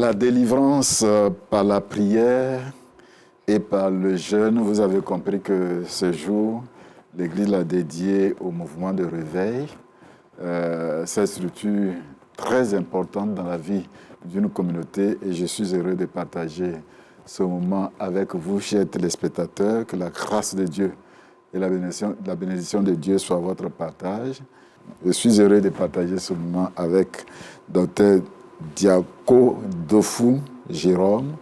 La délivrance par la prière et par le jeûne, vous avez compris que ce jour, l'Église l'a dédié au mouvement de réveil. Cette structure très importante dans la vie d'une communauté et je suis heureux de partager ce moment avec vous, chers téléspectateurs. Que la grâce de Dieu et la bénédiction de Dieu soit votre partage. Je suis heureux de partager ce moment avec Dr Diako Dofou Jérôme,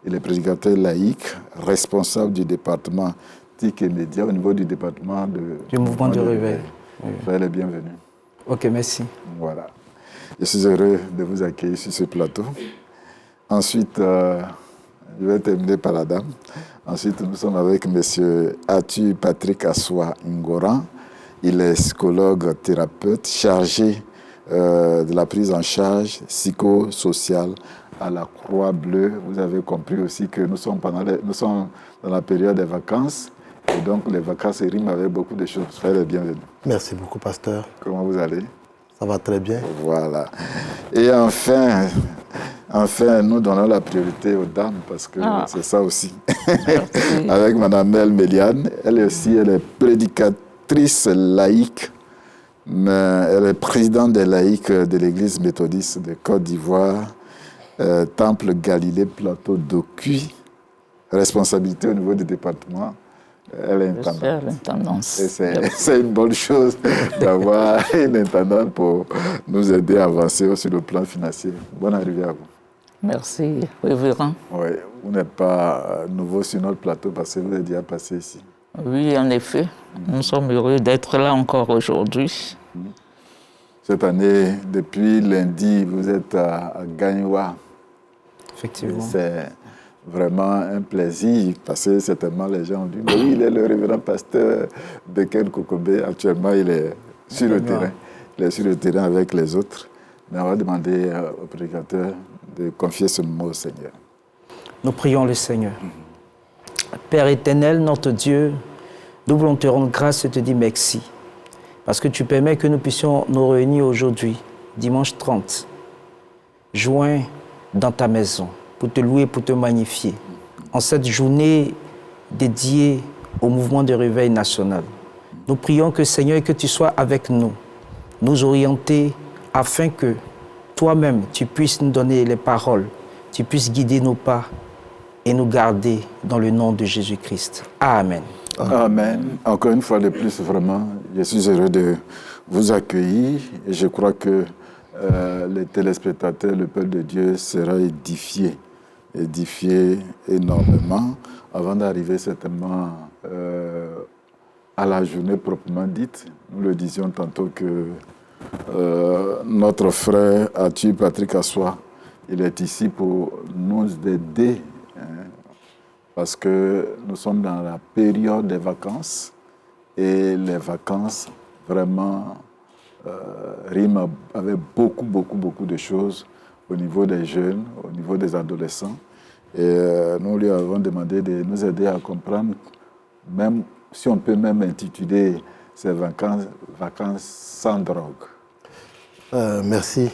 il est prédicateur laïque, responsable du département TIC et Médias au niveau du département du mouvement de réveil. Soyez les bienvenus. Ok, merci. Voilà. Je suis heureux de vous accueillir sur ce plateau. Ensuite, je vais terminer par la dame. Ensuite, nous sommes avec M. Atu Patrick Assoua Ngoran. Il est psychologue thérapeute chargé de la prise en charge psychosociale à la Croix-Bleue. Vous avez compris aussi que nous sommes dans la période des vacances. Et donc, les vacances riment avec beaucoup de choses. Soyez les bienvenus. Merci beaucoup, pasteur. Comment vous allez? Ça va très bien. Voilà. Et enfin, nous donnons la priorité aux dames parce que c'est ça aussi. Avec Mme Mel Méliane. Elle est prédicatrice laïque. Mais elle est présidente des laïcs de l'Église méthodiste de Côte d'Ivoire, Temple Galilée, Plateau d'Ocuy. Responsabilité au niveau du département. Elle est intendante. C'est une bonne chose d'avoir une intendante pour nous aider à avancer sur le plan financier. Bonne arrivée à vous. Merci, révérend. Oui, vous n'êtes pas nouveau sur notre plateau parce que vous êtes déjà passé ici. Oui, en effet. Nous sommes heureux d'être là encore aujourd'hui. Cette année, depuis lundi, vous êtes à Gagnoua. Effectivement. C'est vraiment un plaisir parce que certainement les gens ont dit mais oui, il est le révérend pasteur de Ken Kokobé. Actuellement, il est sur le terrain. Il est sur le terrain avec les autres. Mais on va demander au prédicateur de confier ce mot au Seigneur. Nous prions le Seigneur. Père éternel, notre Dieu, nous voulons te rendre grâce et te dire merci. Parce que tu permets que nous puissions nous réunir aujourd'hui, dimanche 30, joints dans ta maison, pour te louer, pour te magnifier, en cette journée dédiée au mouvement de réveil national. Nous prions que, Seigneur, que tu sois avec nous, nous orienter, afin que toi-même, tu puisses nous donner les paroles, tu puisses guider nos pas et nous garder dans le nom de Jésus-Christ. Amen. Amen. Encore une fois de plus, vraiment, je suis heureux de vous accueillir et je crois que les téléspectateurs, le peuple de Dieu sera édifié énormément avant d'arriver certainement à la journée proprement dite. Nous le disions tantôt que notre frère Atu Patrick Assoua, il est ici pour nous aider parce que nous sommes dans la période des vacances et les vacances vraiment riment avec beaucoup de choses au niveau des jeunes, au niveau des adolescents. Et nous lui avons demandé de nous aider à comprendre, même si on peut même intituler ces vacances sans drogue. Merci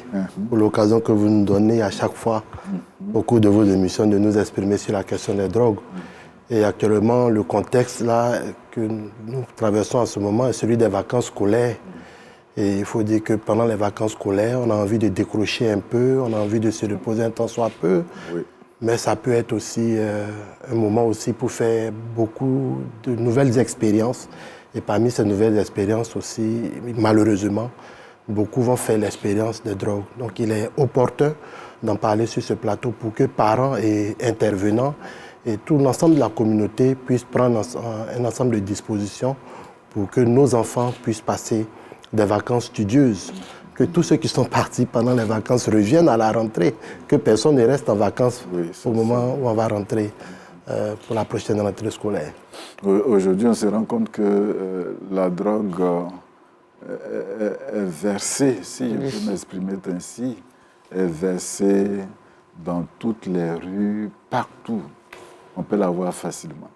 pour l'occasion que vous nous donnez à chaque fois, au cours de vos émissions, de nous exprimer sur la question des drogues. Et actuellement, le contexte là que nous traversons en ce moment est celui des vacances scolaires. Et il faut dire que pendant les vacances scolaires, on a envie de décrocher un peu, on a envie de se reposer un temps soit peu. Oui. Mais ça peut être aussi un moment aussi pour faire beaucoup de nouvelles expériences. Et parmi ces nouvelles expériences aussi, malheureusement, beaucoup vont faire l'expérience de drogue. Donc il est opportun d'en parler sur ce plateau pour que parents et intervenants et tout l'ensemble de la communauté puissent prendre un ensemble de dispositions pour que nos enfants puissent passer des vacances studieuses. Que tous ceux qui sont partis pendant les vacances reviennent à la rentrée, que personne ne reste en vacances au moment où on va rentrer pour la prochaine rentrée scolaire. Aujourd'hui, on se rend compte que la drogue est versée, si je peux m'exprimer ainsi, est versée dans toutes les rues, partout. On peut la voir facilement.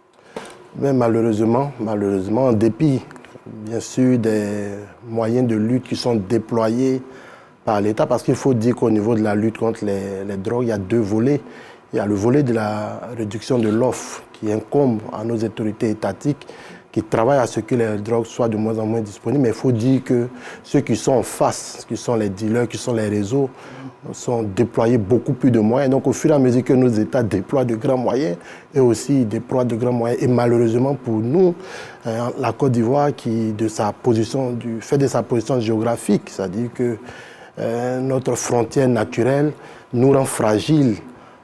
Mais malheureusement, en dépit, bien sûr, des moyens de lutte qui sont déployés par l'État, parce qu'il faut dire qu'au niveau de la lutte contre les drogues, il y a 2 volets. Il y a le volet de la réduction de l'offre qui incombe à nos autorités étatiques qui travaillent à ce que les drogues soient de moins en moins disponibles. Mais il faut dire que ceux qui sont en face, qui sont les dealers, qui sont les réseaux, sont déployés beaucoup plus de moyens. Donc au fur et à mesure que nos États déploient de grands moyens, eux aussi ils déploient de grands moyens. Et malheureusement pour nous, la Côte d'Ivoire, qui de sa position, du fait de sa position géographique, c'est-à-dire que notre frontière naturelle nous rend fragiles.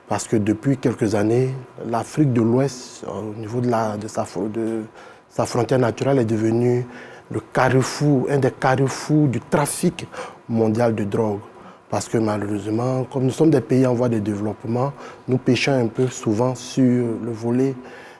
Parce que depuis quelques années, l'Afrique de l'Ouest, au niveau de sa frontière naturelle, est devenue le carrefour, un des carrefours du trafic mondial de drogue. Parce que malheureusement, comme nous sommes des pays en voie de développement, nous pêchons un peu souvent sur le volet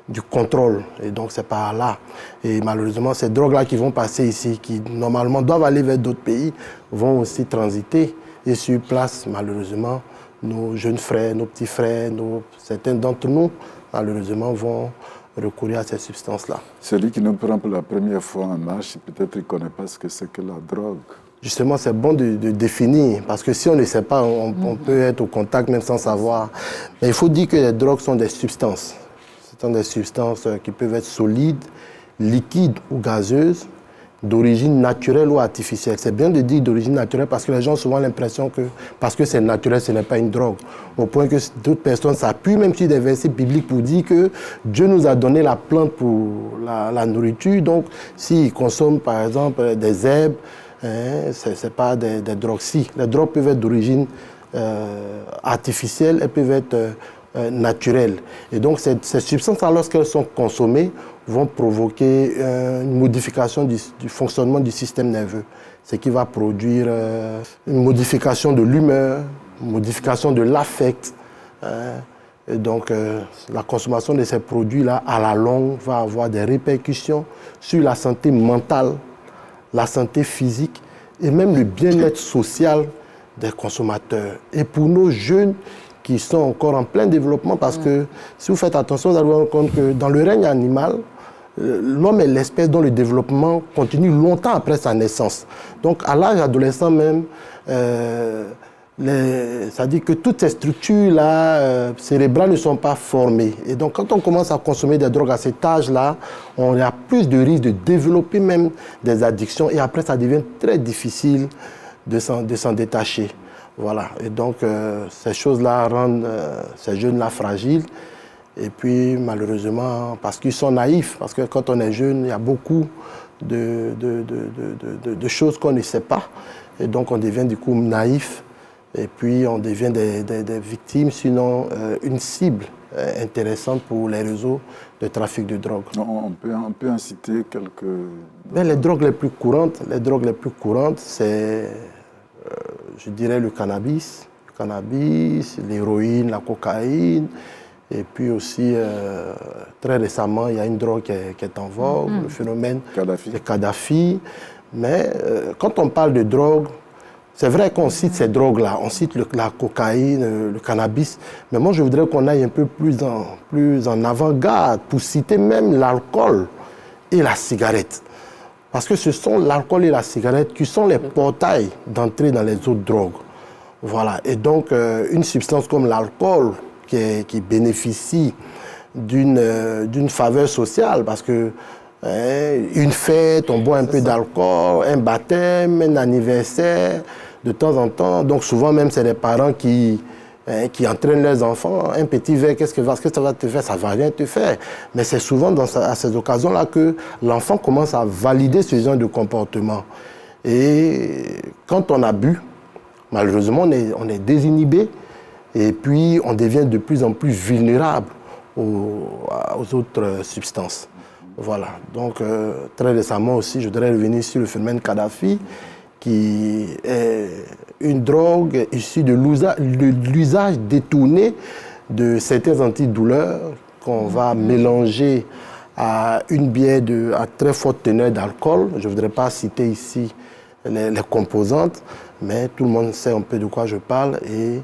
du contrôle. Et donc c'est par là. Et malheureusement, ces drogues-là qui vont passer ici, qui normalement doivent aller vers d'autres pays, vont aussi transiter. Et sur place, malheureusement, nos jeunes frères, nos petits frères, certains d'entre nous, malheureusement, vont recourir à ces substances-là. Celui qui nous prend pour la première fois en marche, peut-être il ne connaît pas ce que c'est que la drogue. Justement, c'est bon de définir, parce que si on ne sait pas, on peut être au contact même sans savoir. Mais il faut dire que les drogues sont des substances. Ce sont des substances qui peuvent être solides, liquides ou gazeuses, d'origine naturelle ou artificielle. C'est bien de dire d'origine naturelle parce que les gens ont souvent l'impression que parce que c'est naturel, ce n'est pas une drogue. Au point que d'autres personnes s'appuient même sur des versets bibliques pour dire que Dieu nous a donné la plante pour la nourriture. Donc, s'ils consomment par exemple des herbes, ce n'est pas des drogues. Si, les drogues peuvent être d'origine artificielle, elles peuvent être naturelles. Et donc, ces substances, lorsqu'elles sont consommées, vont provoquer une modification du fonctionnement du système nerveux. Ce qui va produire une modification de l'humeur, une modification de l'affect. Et donc, la consommation de ces produits-là, à la longue, va avoir des répercussions sur la santé mentale, la santé physique et même le bien-être social des consommateurs. Et pour nos jeunes qui sont encore en plein développement, parce que si vous faites attention, vous allez vous rendre compte que dans le règne animal, l'homme est l'espèce dont le développement continue longtemps après sa naissance. Donc à l'âge adolescent même, ça dit que toutes ces structures-là cérébrales ne sont pas formées. Et donc quand on commence à consommer des drogues à cet âge-là, on a plus de risques de développer même des addictions et après ça devient très difficile de s'en détacher. Voilà. Et donc ces choses-là rendent ces jeunes-là fragiles. Et puis, malheureusement, parce qu'ils sont naïfs, parce que quand on est jeune, il y a beaucoup de choses qu'on ne sait pas. Et donc, on devient du coup naïf. Et puis, on devient des victimes, sinon une cible intéressante pour les réseaux de trafic de drogue. On peut en citer quelques... Mais les drogues les plus courantes, c'est, je dirais, le cannabis, l'héroïne, la cocaïne. Et puis aussi, très récemment, il y a une drogue qui est en vogue, le phénomène de Kadhafi. Mais quand on parle de drogue, c'est vrai qu'on cite ces drogues-là, on cite la cocaïne, le cannabis, mais moi je voudrais qu'on aille un peu plus en avant-garde pour citer même l'alcool et la cigarette. Parce que ce sont l'alcool et la cigarette qui sont les portails d'entrée dans les autres drogues. Voilà. Et donc, une substance comme l'alcool, qui bénéficie d'une faveur sociale, parce que une fête, on boit un peu d'alcool, un baptême, un anniversaire, de temps en temps. Donc souvent même, c'est les parents qui entraînent leurs enfants. Un petit verre, qu'est-ce que ça va te faire? Ça ne va rien te faire. Mais c'est souvent à ces occasions-là que l'enfant commence à valider ce genre de comportement. Et quand on a bu, malheureusement, on est désinhibé. Et puis, on devient de plus en plus vulnérable aux autres substances. Voilà. Donc, très récemment aussi, je voudrais revenir sur le phénomène Kadhafi, qui est une drogue issue de l'usage détourné de certains antidouleurs qu'on va mélanger à une bière à très forte teneur d'alcool. Je ne voudrais pas citer ici les composantes, mais tout le monde sait un peu de quoi je parle. Et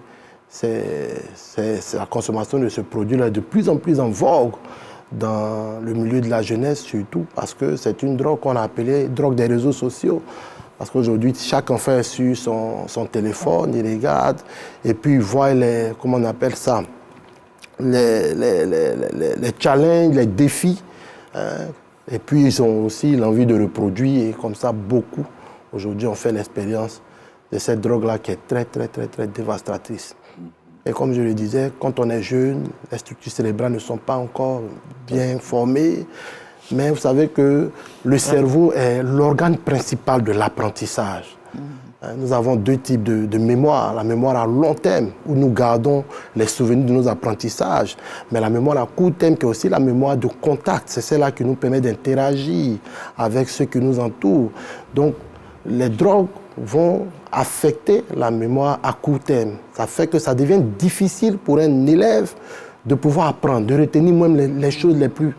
la consommation de ce produit-là est de plus en plus en vogue dans le milieu de la jeunesse, surtout parce que c'est une drogue qu'on a appelée drogue des réseaux sociaux. Parce qu'aujourd'hui, chaque enfant est sur son téléphone, il regarde, et puis il voit les, comment on appelle ça, les challenges, les défis. Hein. Et puis ils ont aussi l'envie de reproduire, et comme ça, beaucoup, aujourd'hui, ont fait l'expérience de cette drogue-là qui est très, très, très, très dévastatrice. Et comme je le disais, quand on est jeune, les structures cérébrales ne sont pas encore bien formées. Mais vous savez que le cerveau est l'organe principal de l'apprentissage. Nous avons deux types de mémoire. La mémoire à long terme, où nous gardons les souvenirs de nos apprentissages. Mais la mémoire à court terme, qui est aussi la mémoire de contact. C'est celle-là qui nous permet d'interagir avec ceux qui nous entourent. Donc, les drogues vont affecter la mémoire à court terme. Ça fait que ça devient difficile pour un élève de pouvoir apprendre, de retenir même les choses les plus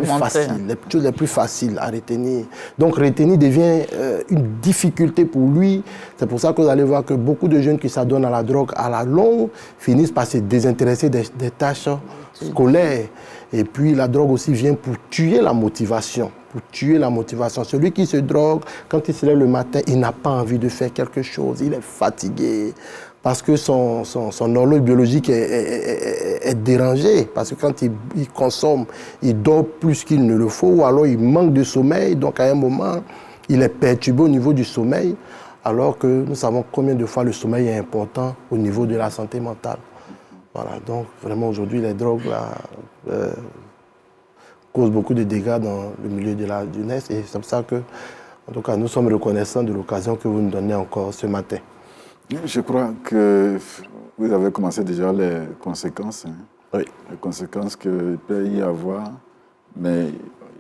faciles, les choses les plus faciles à retenir. Donc retenir devient une difficulté pour lui. C'est pour ça que vous allez voir que beaucoup de jeunes qui s'adonnent à la drogue à la longue finissent par se désintéresser des tâches scolaires. Et puis la drogue aussi vient pour tuer la motivation. Pour tuer la motivation. Celui qui se drogue, quand il se lève le matin, il n'a pas envie de faire quelque chose. Il est fatigué. Parce que son horloge biologique est dérangée. Parce que quand il consomme, il dort plus qu'il ne le faut, ou alors il manque de sommeil. Donc à un moment, il est perturbé au niveau du sommeil, alors que nous savons combien de fois le sommeil est important au niveau de la santé mentale. Voilà, donc vraiment aujourd'hui, les drogues là, causent beaucoup de dégâts dans le milieu de la jeunesse. Et c'est pour ça que, en tout cas, nous sommes reconnaissants de l'occasion que vous nous donnez encore ce matin. Je crois que vous avez commencé déjà les conséquences. Hein. Oui. Les conséquences qu'il peut y avoir, mais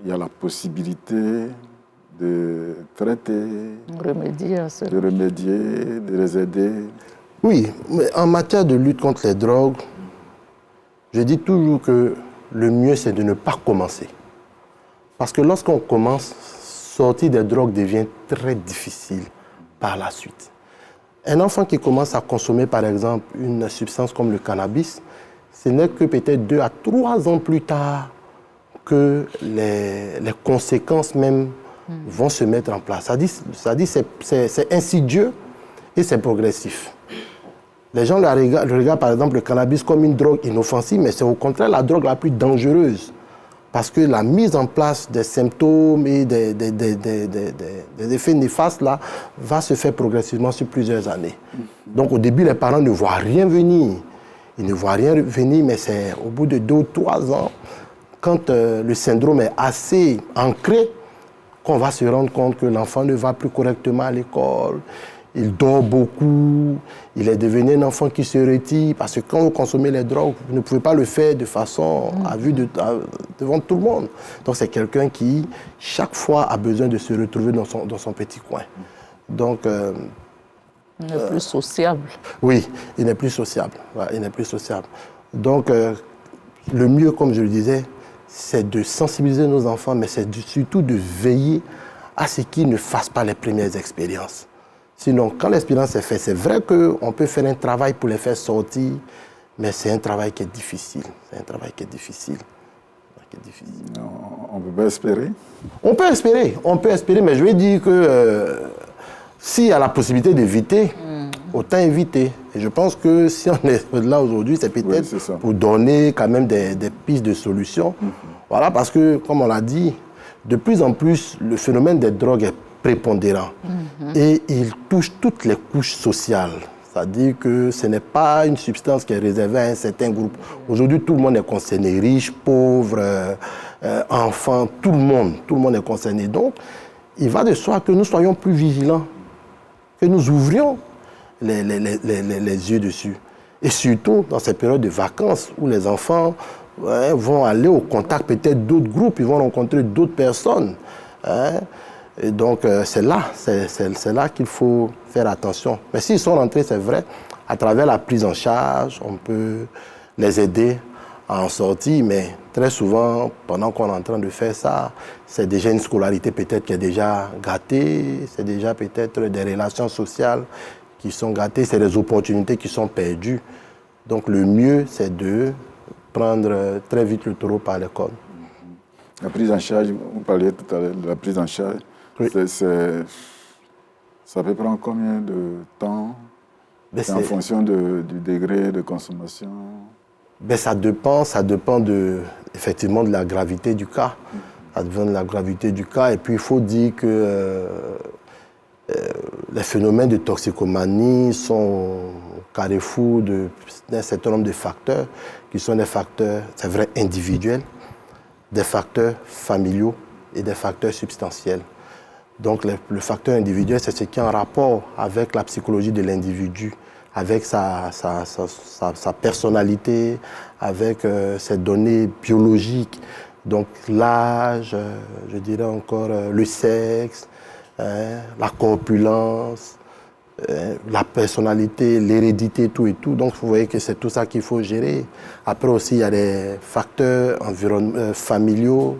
il y a la possibilité de traiter, de remédier, de les aider. Oui, mais en matière de lutte contre les drogues, je dis toujours que le mieux, c'est de ne pas commencer. Parce que lorsqu'on commence, sortir des drogues devient très difficile par la suite. Un enfant qui commence à consommer, par exemple, une substance comme le cannabis, ce n'est que peut-être 2 à 3 ans plus tard que les conséquences même vont se mettre en place. Ça dit c'est insidieux et c'est progressif. Les gens le regardent, par exemple, le cannabis comme une drogue inoffensive, mais c'est au contraire la drogue la plus dangereuse. Parce que la mise en place des symptômes et des effets néfastes là, va se faire progressivement sur plusieurs années. Donc au début, les parents ne voient rien venir. Ils ne voient rien venir, mais c'est au bout de 2 ou 3 ans, quand le syndrome est assez ancré, qu'on va se rendre compte que l'enfant ne va plus correctement à l'école. Il dort beaucoup, il est devenu un enfant qui se retire, parce que quand vous consommez les drogues, vous ne pouvez pas le faire de façon à vue devant tout le monde. Donc c'est quelqu'un qui, chaque fois, a besoin de se retrouver dans son petit coin. Donc, il n'est plus sociable. Oui, il n'est plus sociable. Ouais, il n'est plus sociable. Donc, le mieux, comme je le disais, c'est de sensibiliser nos enfants, mais c'est surtout de veiller à ce qu'ils ne fassent pas les premières expériences. Sinon, quand l'expérience est faite, c'est vrai qu'on peut faire un travail pour les faire sortir, mais c'est un travail qui est difficile. C'est un travail qui est difficile. On ne peut pas espérer. On peut espérer, mais je vais dire que s'il y a la possibilité d'éviter, autant éviter. Et je pense que si on est là aujourd'hui, c'est peut-être pour donner quand même des pistes de solutions. Voilà, parce que, comme on l'a dit, de plus en plus, le phénomène des drogues est prépondérant. Et il touche toutes les couches sociales. C'est-à-dire que ce n'est pas une substance qui est réservée à un certain groupe. Aujourd'hui, tout le monde est concerné, riches, pauvres, enfants, tout le monde est concerné. Donc, il va de soi que nous soyons plus vigilants, que nous ouvrions les yeux dessus. Et surtout dans ces périodes de vacances où les enfants vont aller au contact peut-être d'autres groupes, ils vont rencontrer d'autres personnes. Et donc, c'est là qu'il faut faire attention. Mais s'ils sont rentrés, c'est vrai, à travers la prise en charge, on peut les aider à en sortir, mais très souvent, pendant qu'on est en train de faire ça, c'est déjà une scolarité peut-être qui est déjà gâtée, c'est déjà peut-être des relations sociales qui sont gâtées, c'est des opportunités qui sont perdues. Donc, le mieux, c'est de prendre très vite le taureau par les cornes. La prise en charge, vous parliez tout à l'heure de la prise en charge. Oui. Ça peut prendre combien de temps? C'est en fonction du degré de consommation? Ça dépend effectivement de la gravité du cas. Ça dépend de la gravité du cas. Et puis, il faut dire que les phénomènes de toxicomanie sont au carrefour d'un certain nombre de facteurs, qui sont des facteurs, c'est vrai, individuels, des facteurs familiaux et des facteurs substantiels. Donc, le facteur individuel, c'est ce qui est en rapport avec la psychologie de l'individu, avec sa personnalité, avec ses données biologiques. Donc, l'âge, je dirais encore le sexe, la corpulence, la personnalité, l'hérédité, tout et tout. Donc, vous voyez que c'est tout ça qu'il faut gérer. Après aussi, il y a des facteurs familiaux,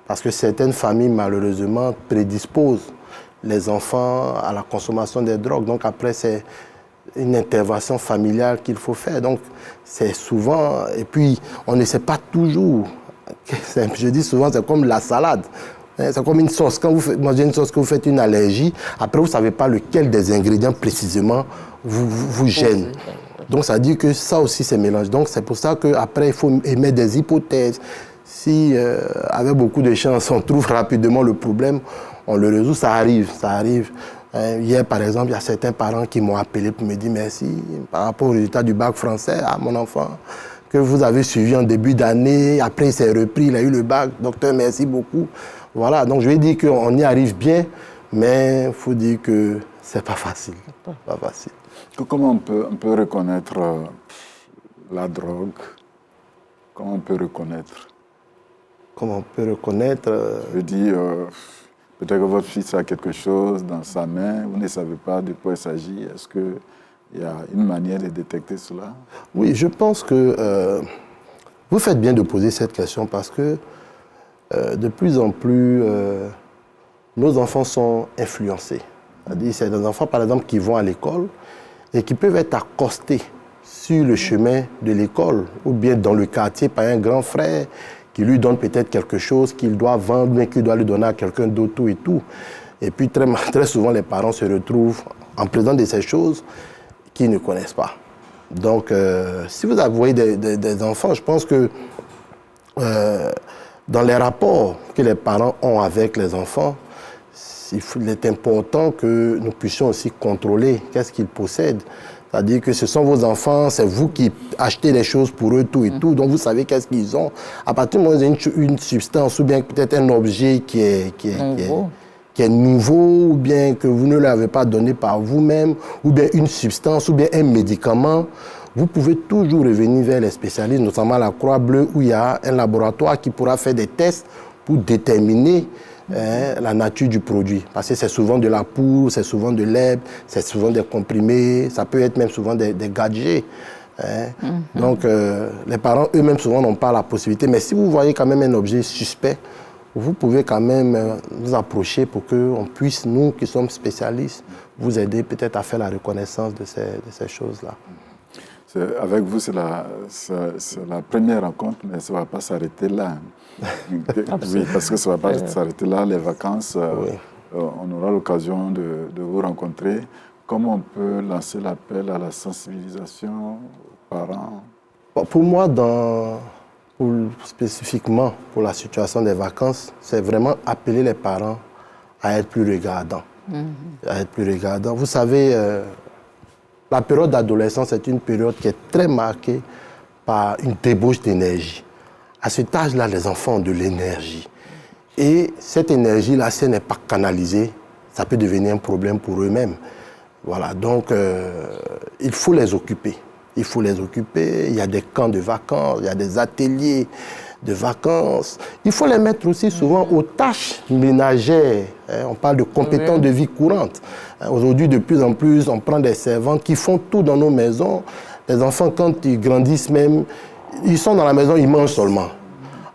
parce que certaines familles, malheureusement, prédisposent les enfants à la consommation des drogues. Donc, après, c'est une intervention familiale qu'il faut faire. Donc, c'est souvent... Et puis, on ne sait pas toujours. Je dis souvent, c'est comme la salade. C'est comme une sauce. Quand vous mangez une sauce, que vous faites une allergie, après, vous ne savez pas lequel des ingrédients précisément vous gêne. Donc, ça dit que ça aussi, c'est mélange. Donc, c'est pour ça qu'après, il faut émettre des hypothèses. Si, avec beaucoup de chance, on trouve rapidement le problème, on le résout, ça arrive. Hier, par exemple, il y a certains parents qui m'ont appelé pour me dire merci par rapport au résultat du bac français à mon enfant que vous avez suivi en début d'année. Après, il s'est repris, il a eu le bac. Docteur, merci beaucoup. Voilà, donc je vais dire qu'on y arrive bien, mais il faut dire que c'est pas facile. Pas facile. Comment on peut reconnaître la drogue? Comment on peut reconnaître? Comment on peut reconnaître Je veux dire, peut-être que votre fils a quelque chose dans sa main, vous ne savez pas de quoi il s'agit. Est-ce qu'il y a une manière de détecter cela? Oui, je pense que vous faites bien de poser cette question parce que de plus en plus, nos enfants sont influencés. C'est-à-dire, c'est des enfants, par exemple, qui vont à l'école et qui peuvent être accostés sur le chemin de l'école ou bien dans le quartier par un grand frère qui lui donne peut-être quelque chose qu'il doit vendre, mais qu'il doit lui donner à quelqu'un d'autre, tout et tout. Et puis, très souvent, les parents se retrouvent en présence de ces choses qu'ils ne connaissent pas. Donc, si vous voyez des enfants, je pense que dans les rapports que les parents ont avec les enfants, il est important que nous puissions aussi contrôler qu'est-ce qu'ils possèdent. C'est-à-dire que ce sont vos enfants, c'est vous qui achetez les choses pour eux, tout et tout, donc vous savez qu'est-ce qu'ils ont. À partir du moment où vous avez une substance ou bien peut-être un objet qui est nouveau ou bien que vous ne l'avez pas donné par vous-même, ou bien une substance ou bien un médicament, vous pouvez toujours revenir vers les spécialistes, notamment la Croix-Bleue, où il y a un laboratoire qui pourra faire des tests pour déterminer la nature du produit. Parce que c'est souvent de la poudre, c'est souvent de l'herbe, c'est souvent des comprimés, ça peut être même souvent des gadgets. Donc, les parents eux-mêmes souvent n'ont pas la possibilité. Mais si vous voyez quand même un objet suspect, vous pouvez quand même nous approcher pour qu'on puisse, nous qui sommes spécialistes, vous aider peut-être à faire la reconnaissance de ces choses-là. Avec vous, c'est la première rencontre, mais ça ne va pas s'arrêter là. Oui, parce que ça ne va pas s'arrêter là. Les vacances, on aura l'occasion de vous rencontrer. Comment on peut lancer l'appel à la sensibilisation aux parents? Pour moi, spécifiquement pour la situation des vacances, c'est vraiment appeler les parents à être plus regardants. À être plus regardants. Vous savez, la période d'adolescence est une période qui est très marquée par une débauche d'énergie. À cet âge-là, les enfants ont de l'énergie. Et cette énergie-là, si elle n'est pas canalisée, ça peut devenir un problème pour eux-mêmes. Voilà, donc il faut les occuper. Il faut les occuper. Il y a des camps de vacances, il y a des ateliers de vacances. Il faut les mettre aussi souvent aux tâches ménagères. On parle de compétences de vie courante. Aujourd'hui, de plus en plus, on prend des servantes qui font tout dans nos maisons. Les enfants, quand ils grandissent même, ils sont dans la maison, ils mangent seulement.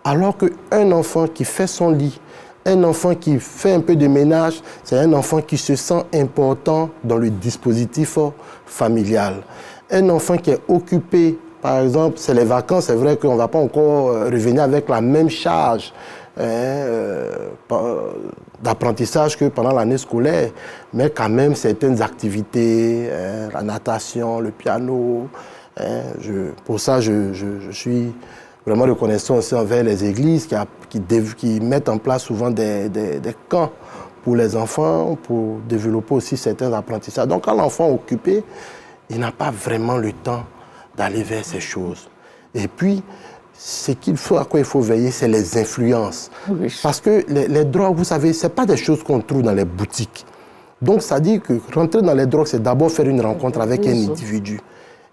Alors qu'un enfant qui fait son lit, un enfant qui fait un peu de ménage, c'est un enfant qui se sent important dans le dispositif familial. Un enfant qui est occupé, par exemple, c'est les vacances, c'est vrai qu'on ne va pas encore revenir avec la même charge d'apprentissage que pendant l'année scolaire, mais quand même certaines activités, la natation, le piano. Pour ça, je suis vraiment reconnaissant aussi envers les églises qui mettent en place souvent des camps pour les enfants, pour développer aussi certains apprentissages. Donc quand l'enfant est occupé, il n'a pas vraiment le temps d'aller vers ces choses. Et puis, à quoi il faut veiller, c'est les influences. Oui. Parce que les drogues, vous savez, ce n'est pas des choses qu'on trouve dans les boutiques. Donc ça dit que rentrer dans les drogues, c'est d'abord faire une rencontre avec un individu.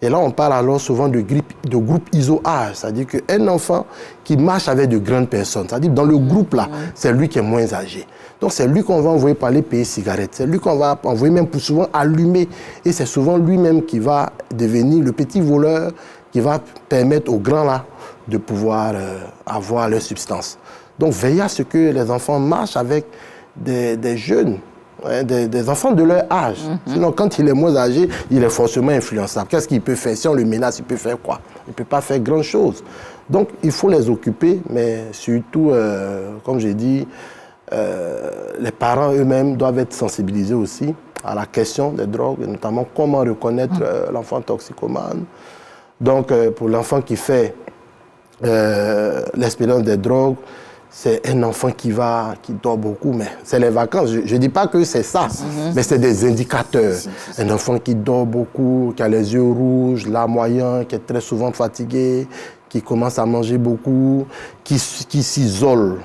Et là, on parle alors souvent de groupe iso-âge, c'est-à-dire qu'un enfant qui marche avec de grandes personnes, c'est-à-dire dans le groupe là, c'est lui qui est moins âgé. Donc c'est lui qu'on va envoyer pour aller payer cigarettes, c'est lui qu'on va envoyer même pour souvent allumer. Et c'est souvent lui-même qui va devenir le petit voleur qui va permettre aux grands là de pouvoir avoir leur substance. Donc veillez à ce que les enfants marchent avec des jeunes, des enfants de leur âge. Sinon, quand il est moins âgé, il est forcément influençable. Qu'est-ce qu'il peut faire? Si on le menace, il peut faire quoi? Il ne peut pas faire grand-chose. Donc, il faut les occuper, mais surtout, comme j'ai dit, les parents eux-mêmes doivent être sensibilisés aussi à la question des drogues, et notamment comment reconnaître l'enfant toxicomane. Donc, pour l'enfant qui fait l'expérience des drogues, c'est un enfant qui dort beaucoup, mais c'est les vacances. Je ne dis pas que c'est ça, mais c'est des indicateurs. Un enfant qui dort beaucoup, qui a les yeux rouges, là moyen, qui est très souvent fatigué, qui commence à manger beaucoup, qui s'isole.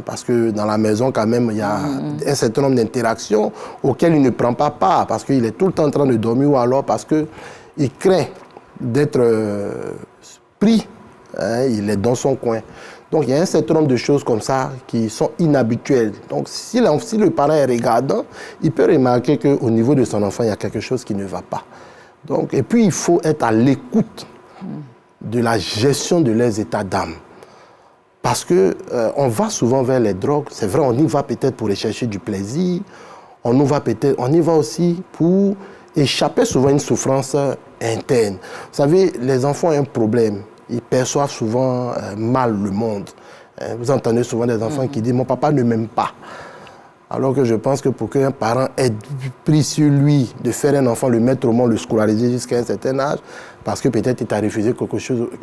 Parce que dans la maison, quand même, il y a un certain nombre d'interactions auxquelles il ne prend pas part, parce qu'il est tout le temps en train de dormir, ou alors parce qu'il craint d'être pris. Il est dans son coin. Donc, il y a un certain nombre de choses comme ça qui sont inhabituelles. Donc, si le parent est regardant, il peut remarquer qu'au niveau de son enfant, il y a quelque chose qui ne va pas. Donc, et puis, il faut être à l'écoute de la gestion de leurs états d'âme. Parce qu'on va souvent vers les drogues. C'est vrai, on y va peut-être pour rechercher du plaisir. On y va aussi pour échapper souvent à une souffrance interne. Vous savez, les enfants ont un problème. Ils perçoivent souvent mal le monde. Vous entendez souvent des enfants qui disent « mon papa ne m'aime pas ». Alors que je pense que pour qu'un parent ait pris sur lui de faire un enfant, le mettre au monde, le scolariser jusqu'à un certain âge, parce que peut-être il t'a refusé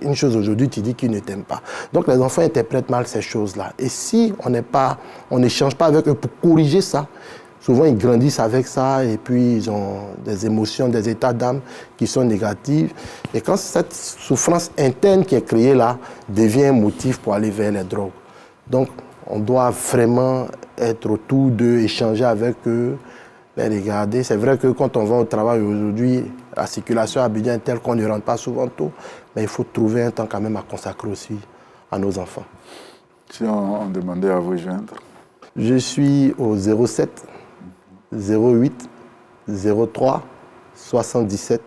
une chose aujourd'hui, tu dis qu'il ne t'aime pas. Donc les enfants interprètent mal ces choses-là. Et si on n'échange pas avec eux pour corriger ça, souvent, ils grandissent avec ça et puis ils ont des émotions, des états d'âme qui sont négatifs. Et quand cette souffrance interne qui est créée là devient un motif pour aller vers les drogues. Donc, on doit vraiment être autour d'eux, échanger avec eux, les regarder. C'est vrai que quand on va au travail aujourd'hui, la circulation à Abidjan est telle qu'on ne rentre pas souvent tôt, mais il faut trouver un temps quand même à consacrer aussi à nos enfants. Si on demandait à vous joindre? Je suis au 07 08 03 77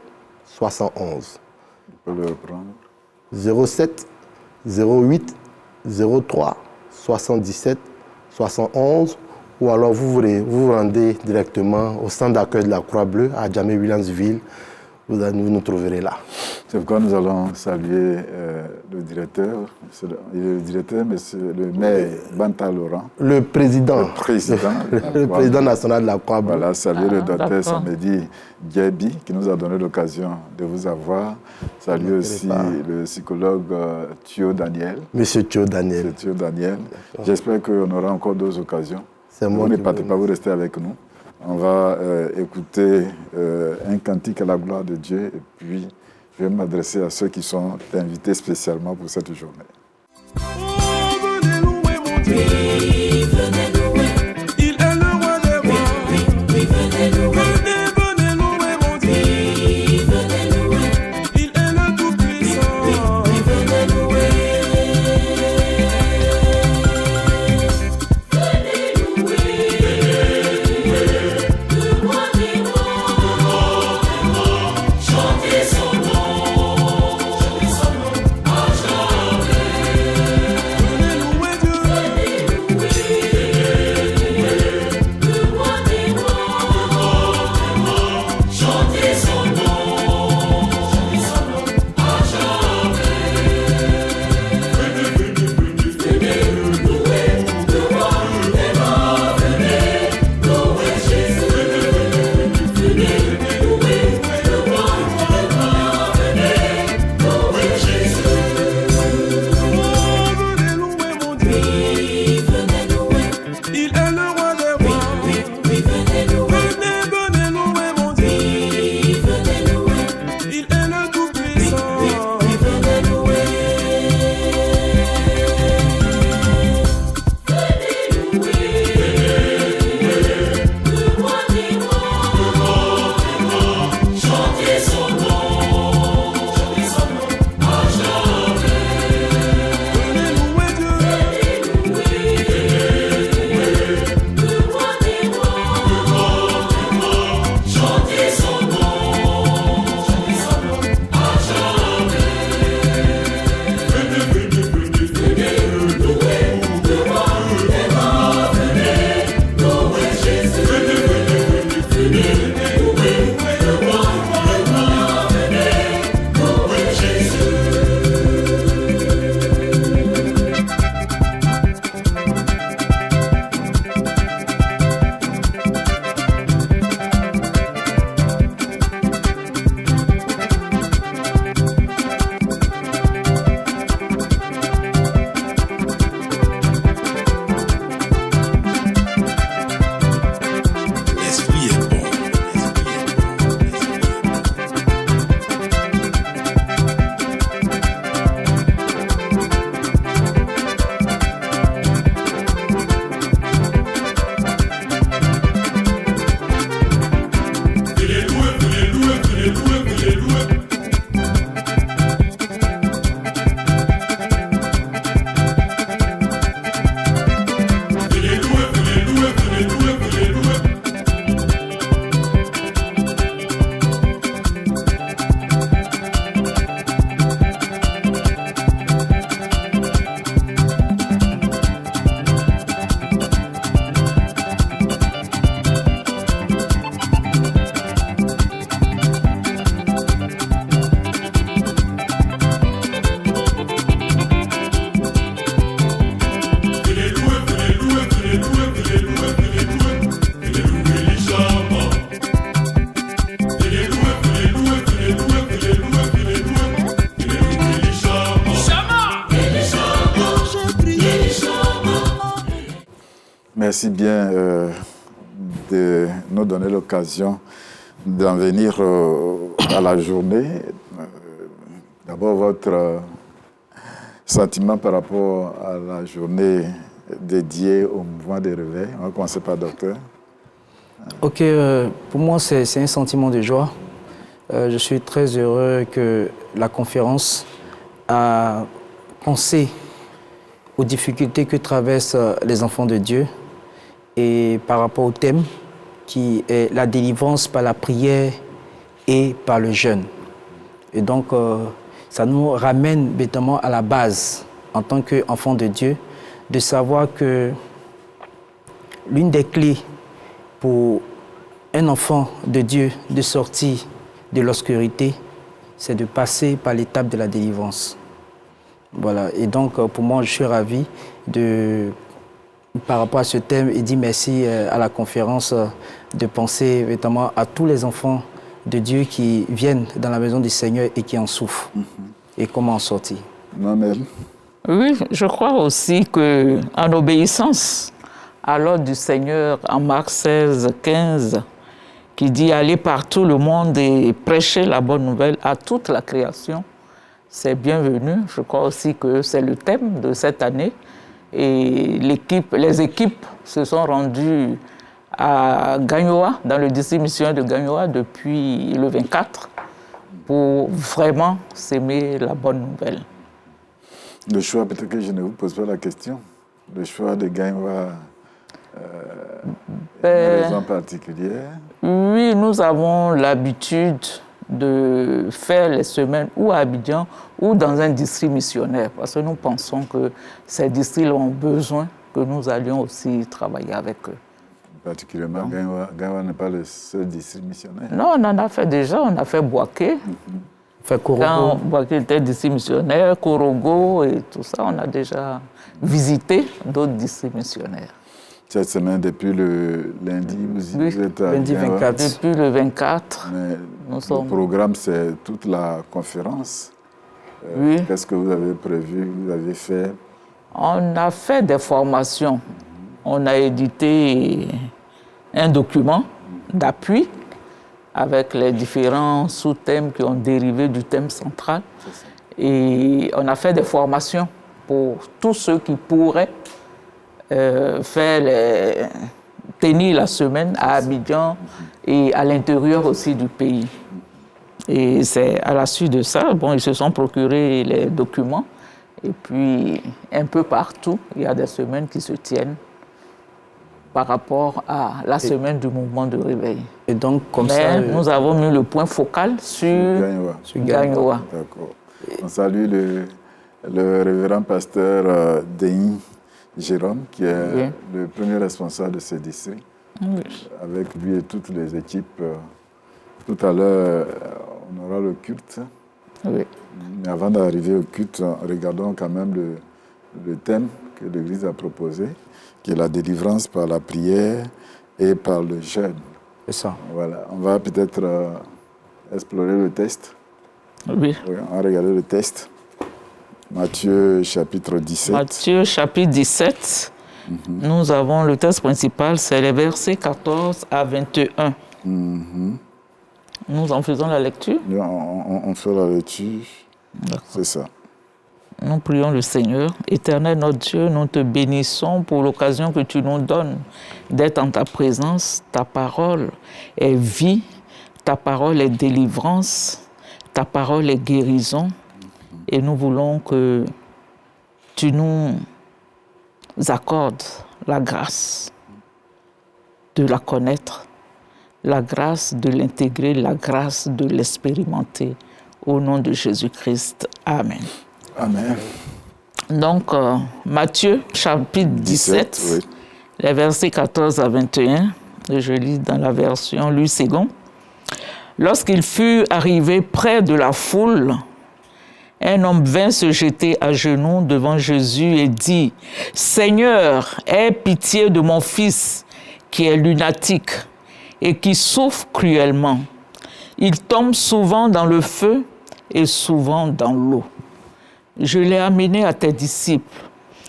71. Je peux le reprendre. 07 08 03 77 71, ou alors vous vous rendez directement au centre d'accueil de la Croix-Bleue à Djamé-Williamsville. Vous nous trouverez là. C'est pourquoi nous allons saluer le directeur, mais c'est le maire Banta Laurent. Le président. Le président national de la Croix-Bleue. Voilà, saluer le docteur Samedi Djebi qui nous a donné l'occasion de vous avoir. Saluer aussi le psychologue Thio Daniel. Monsieur Thio Daniel. Monsieur Thio Daniel. J'espère qu'on aura encore d'autres occasions. C'est moi. Vous ne partez pas, vous restez avec nous. On va écouter un cantique à la gloire de Dieu et puis je vais m'adresser à ceux qui sont invités spécialement pour cette journée. Oh, venez louer mon Dieu. Oui, venez louer. Il est le roi des rois. Oui, venez louer. Venez louer mon Dieu. Oui, venez louer. Il est le tout-puissant. Oui, venez louer. Merci bien de nous donner l'occasion d'en venir à la journée. D'abord, votre sentiment par rapport à la journée dédiée au mouvement des réveils. On va commencer par docteur. Ok, pour moi, c'est un sentiment de joie. Je suis très heureux que la conférence a pensé aux difficultés que traversent les enfants de Dieu et par rapport au thème qui est la délivrance par la prière et par le jeûne. Et donc, ça nous ramène bêtement à la base, en tant qu'enfants de Dieu, de savoir que l'une des clés pour un enfant de Dieu de sortir de l'obscurité, c'est de passer par l'étape de la délivrance. Voilà. Et donc, pour moi, je suis ravi par rapport à ce thème et dire merci à la conférence de penser notamment à tous les enfants de Dieu qui viennent dans la maison du Seigneur et qui en souffrent. Et comment en sortir. Mamel. Oui, je crois aussi qu'en obéissance à l'ordre du Seigneur en Marc 16, 15, qui dit « Allez par tout le monde et prêcher la bonne nouvelle à toute la création », c'est bienvenu. Je crois aussi que c'est le thème de cette année. Et les équipes se sont rendues à Gagnoa, dans le district missionnaire de Gagnoa, depuis le 24, pour vraiment s'aimer la bonne nouvelle. Le choix, peut-être que je ne vous pose pas la question, le choix de Gagnoa, une raison particulière? Oui, nous avons l'habitude de faire les semaines ou à Abidjan ou dans un district missionnaire, parce que nous pensons que ces districts ont besoin que nous allions aussi travailler avec eux. Particulièrement, Gagnoa n'est pas le seul district missionnaire. Non, on en a fait déjà, on a fait Boaké. Fait Korogo. Quand Boaké était district missionnaire, Korogo et tout ça, on a déjà visité d'autres districts missionnaires. Cette semaine, depuis le lundi, vous êtes à lundi Gagnoa. 24. Depuis le 24, Mais nous sommes... le programme, c'est toute la conférence. Oui. Qu'est-ce que vous avez prévu, vous avez fait? On a fait des formations. On a édité un document d'appui avec les différents sous-thèmes qui ont dérivé du thème central. Et on a fait des formations pour tous ceux qui pourraient tenir la semaine à Abidjan et à l'intérieur aussi du pays. Et c'est à la suite de ça, ils se sont procurés les documents. Et puis, un peu partout, il y a des semaines qui se tiennent par rapport à la semaine du mouvement de réveil. Et donc, comme Mais ça... nous avons mis le point focal sur Gagnoa. D'accord. On salue le révérend pasteur Denis Jérôme, qui est le premier responsable de ce district. Oui. Avec lui et toutes les équipes. Tout à l'heure, on aura le culte. Oui. Mais avant d'arriver au culte, regardons quand même le thème que l'Église a proposé, qui est la délivrance par la prière et par le jeûne. C'est ça. Voilà. On va peut-être explorer le texte. Oui. Oui, on va regarder le texte. Matthieu chapitre 17. Matthieu chapitre 17. Nous avons le texte principal, c'est les versets 14 à 21. Nous en faisons la lecture. On fait la lecture. C'est ça. Nous prions le Seigneur. Éternel notre Dieu, nous te bénissons pour l'occasion que tu nous donnes d'être en ta présence. Ta parole est vie, ta parole est délivrance, ta parole est guérison. Et nous voulons que tu nous accordes la grâce de la connaître, la grâce de l'intégrer, la grâce de l'expérimenter. Au nom de Jésus-Christ. Amen. Amen. Donc, Matthieu, chapitre 17, oui. les versets 14 à 21, et je lis dans la version Louis II. Lorsqu'il fut arrivé près de la foule, un homme vint se jeter à genoux devant Jésus et dit « Seigneur, aie pitié de mon fils qui est lunatique et qui souffre cruellement. Il tombe souvent dans le feu et souvent dans l'eau. Je l'ai amené à tes disciples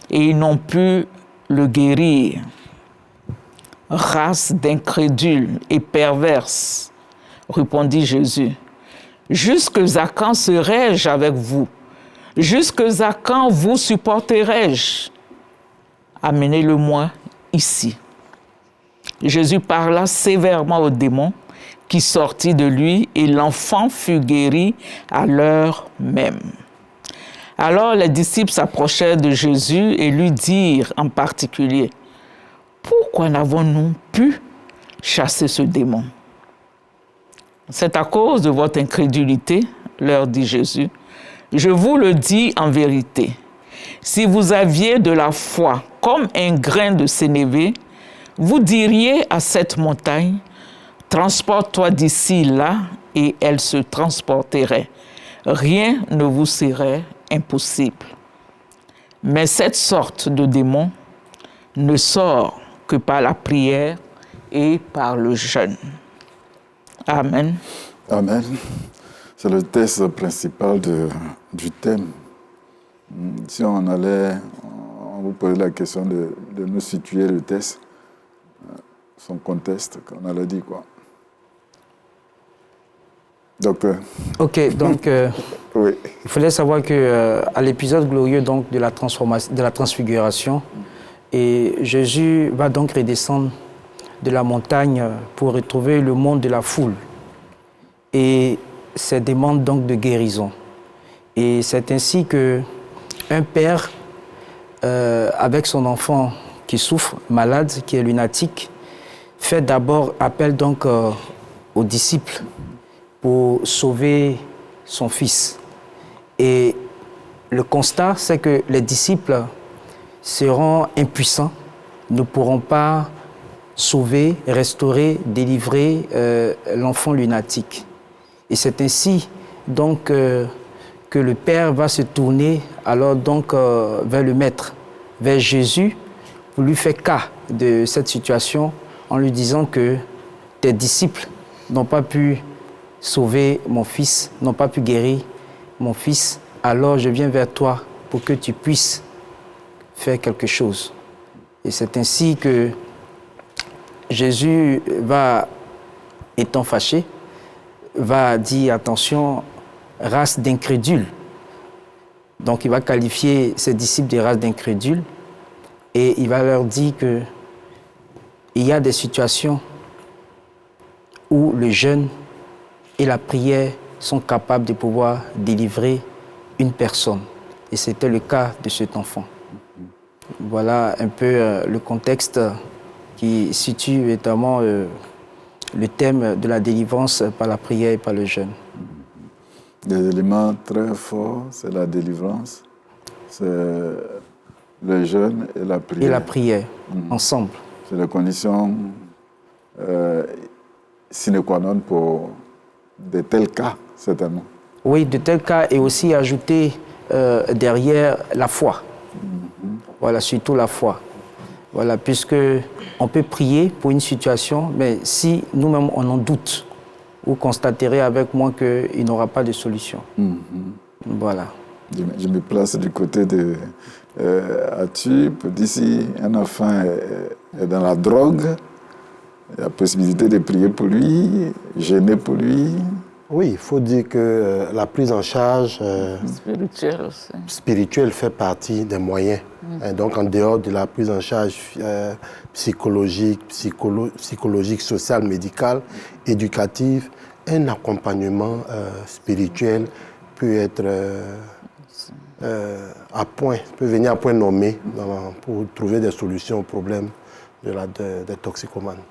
et ils n'ont pu le guérir. race d'incrédules et perverses. Répondit Jésus. Jusque à quand serai-je avec vous? Jusque à quand vous supporterai-je? Amenez-le-moi ici. Jésus parla sévèrement au démon qui sortit de lui et l'enfant fut guéri à l'heure même. Alors les disciples s'approchèrent de Jésus et lui dirent en particulier, « Pourquoi n'avons-nous pu chasser ce démon? » « C'est à cause de votre incrédulité, leur dit Jésus. Je vous le dis en vérité. Si vous aviez de la foi comme un grain de sénévé, vous diriez à cette montagne, « Transporte-toi d'ici là » et elle se transporterait. Rien ne vous serait impossible. Mais cette sorte de démon ne sort que par la prière et par le jeûne. Amen. Amen. C'est le texte principal du thème. Si on vous posait la question de nous situer le texte, son contexte, on allait dire quoi? Docteur. Ok, donc Oui. il fallait savoir que à l'épisode glorieux donc de la transfiguration, et Jésus va donc redescendre de la montagne pour retrouver le monde de la foule. Et c'est demande donc de guérison. Et c'est ainsi que un père, avec son enfant qui souffre, malade, qui est lunatique, fait d'abord appel donc aux disciples pour sauver son fils. Et le constat, c'est que les disciples seront impuissants, ne pourront pas sauver, restaurer, délivrer l'enfant lunatique. Et c'est ainsi donc que le Père va se tourner alors donc vers le Maître, vers Jésus, pour lui faire cas de cette situation en lui disant que tes disciples n'ont pas pu sauver mon fils, n'ont pas pu guérir mon fils, alors je viens vers toi pour que tu puisses faire quelque chose. Et c'est ainsi que Jésus va, étant fâché, va dire attention, race d'incrédules. Donc il va qualifier ses disciples de race d'incrédules et il va leur dire que il y a des situations où le jeûne et la prière sont capables de pouvoir délivrer une personne. Et c'était le cas de cet enfant. Voilà un peu le contexte qui situe notamment le thème de la délivrance par la prière et par le jeûne. Des éléments très forts, c'est la délivrance, c'est le jeûne et la prière. Et la prière, ensemble. C'est la condition sine qua non pour de tels cas, certainement. Oui, de tels cas, et aussi ajouter derrière la foi. Voilà, surtout la foi. Voilà, puisque on peut prier pour une situation, mais si nous-mêmes on en doute, vous constaterez avec moi qu'il n'y aura pas de solution. Voilà. Je me place du côté de Atup. D'ici, un enfant est dans la drogue, il y a la possibilité de prier pour lui, gêner pour lui. Oui, il faut dire que la prise en charge spirituelle fait partie des moyens. Et donc, en dehors de la prise en charge psychologique, sociale, médicale, éducative, un accompagnement spirituel peut être à point, peut venir à point nommé pour trouver des solutions aux problèmes des toxicomanes.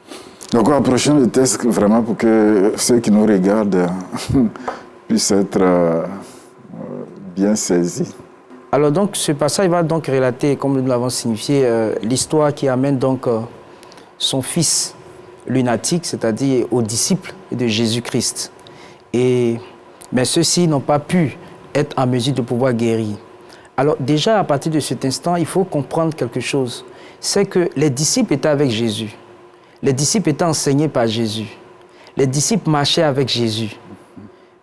Donc, approchons le texte vraiment pour que ceux qui nous regardent puissent être bien saisis. Alors donc, ce passage va donc relater, comme nous l'avons signifié, l'histoire qui amène donc son fils lunatique, c'est-à-dire aux disciples de Jésus-Christ. Mais ceux-ci n'ont pas pu être en mesure de pouvoir guérir. Alors déjà, à partir de cet instant, il faut comprendre quelque chose. C'est que les disciples étaient avec Jésus. Les disciples étaient enseignés par Jésus. Les disciples marchaient avec Jésus.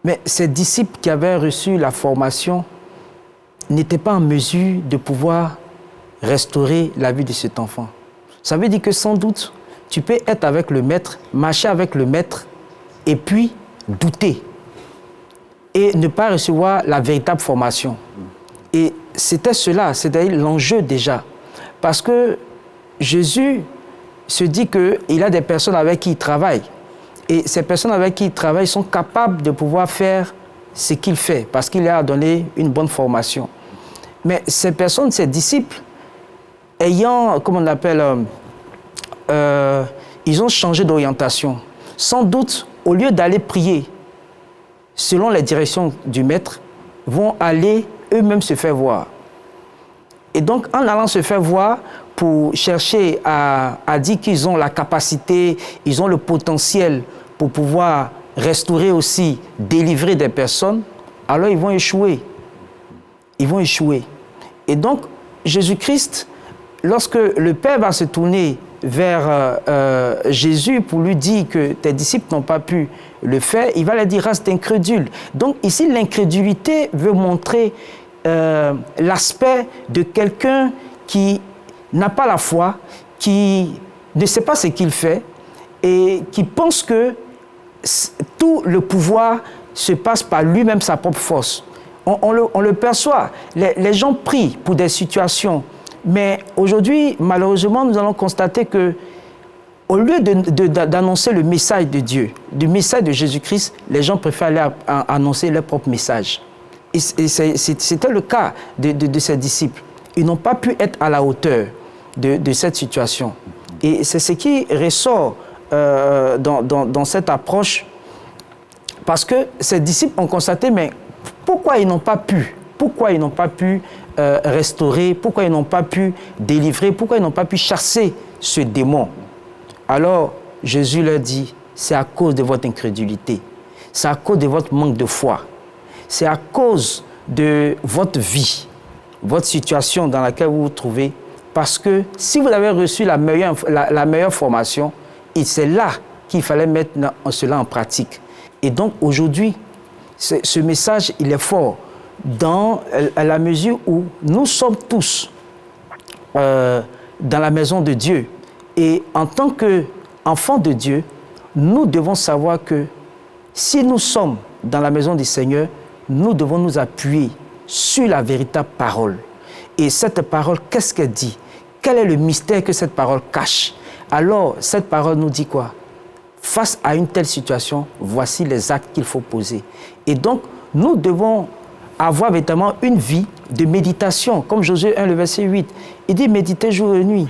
Mais ces disciples qui avaient reçu la formation n'étaient pas en mesure de pouvoir restaurer la vie de cet enfant. Ça veut dire que sans doute, tu peux être avec le maître, marcher avec le maître, et puis douter. Et ne pas recevoir la véritable formation. Et c'était cela, c'est-à-dire l'enjeu déjà. Parce que Jésus se dit qu'il a des personnes avec qui il travaille. Et ces personnes avec qui il travaille sont capables de pouvoir faire ce qu'il fait, parce qu'il leur a donné une bonne formation. Mais ces personnes, ces disciples, ayant, comment on appelle, ils ont changé d'orientation. Sans doute, au lieu d'aller prier selon les directions du maître, vont aller eux-mêmes se faire voir. Et donc, en allant se faire voir, pour chercher à dire qu'ils ont la capacité, ils ont le potentiel pour pouvoir restaurer aussi, délivrer des personnes, alors ils vont échouer. Ils vont échouer. Et donc, Jésus-Christ, lorsque le Père va se tourner vers Jésus pour lui dire que tes disciples n'ont pas pu le faire, il va lui dire race d'incrédules. Donc ici, l'incrédulité veut montrer l'aspect de quelqu'un qui n'a pas la foi, qui ne sait pas ce qu'il fait et qui pense que tout le pouvoir se passe par lui-même, sa propre force. On le perçoit. Les gens prient pour des situations. Mais aujourd'hui, malheureusement, nous allons constater que, au lieu d'annoncer le message de Dieu, le message de Jésus-Christ, les gens préfèrent aller annoncer leur propre message. Et c'était le cas de ces disciples. Ils n'ont pas pu être à la hauteur de cette situation. Et c'est ce qui ressort dans cette approche, parce que ces disciples ont constaté, mais pourquoi ils n'ont pas pu restaurer, pourquoi ils n'ont pas pu délivrer, pourquoi ils n'ont pas pu chasser ce démon? Alors, Jésus leur dit, c'est à cause de votre incrédulité, c'est à cause de votre manque de foi, c'est à cause de votre vie, votre situation dans laquelle vous vous trouvez, parce que si vous avez reçu la meilleure formation, c'est là qu'il fallait mettre cela en pratique. Et donc, aujourd'hui, ce message, il est fort dans la mesure où nous sommes tous dans la maison de Dieu. Et en tant qu'enfants de Dieu, nous devons savoir que si nous sommes dans la maison du Seigneur, nous devons nous appuyer sur la véritable parole. Et cette parole, qu'est-ce qu'elle dit? Quel est le mystère que cette parole cache? Alors, cette parole nous dit quoi? Face à une telle situation, voici les actes qu'il faut poser. Et donc, nous devons avoir véritablement une vie de méditation, comme Josué 1, le verset 8. Il dit, méditez jour et nuit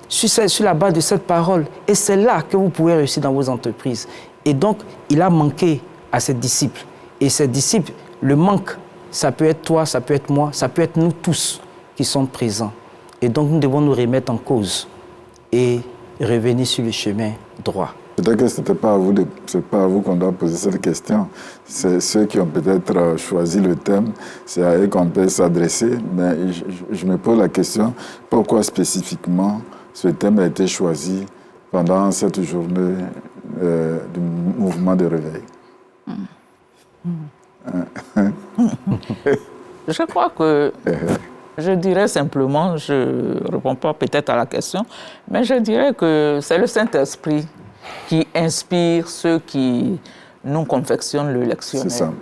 sur la base de cette parole. Et c'est là que vous pouvez réussir dans vos entreprises. Et donc, il a manqué à ses disciples. Et ces disciples, le manque, ça peut être toi, ça peut être moi, ça peut être nous tous qui sommes présents. Et donc, nous devons nous remettre en cause et revenir sur le chemin droit. Peut-être que ce n'est pas à vous qu'on doit poser cette question. C'est ceux qui ont peut-être choisi le thème, c'est à eux qu'on peut s'adresser. Mais je me pose la question, pourquoi spécifiquement ce thème a été choisi pendant cette journée du mouvement de réveil? Je crois que, je dirais simplement, je ne réponds pas peut-être à la question, mais je dirais que c'est le Saint-Esprit qui inspire ceux qui nous confectionnent le lectionnaire. C'est ça.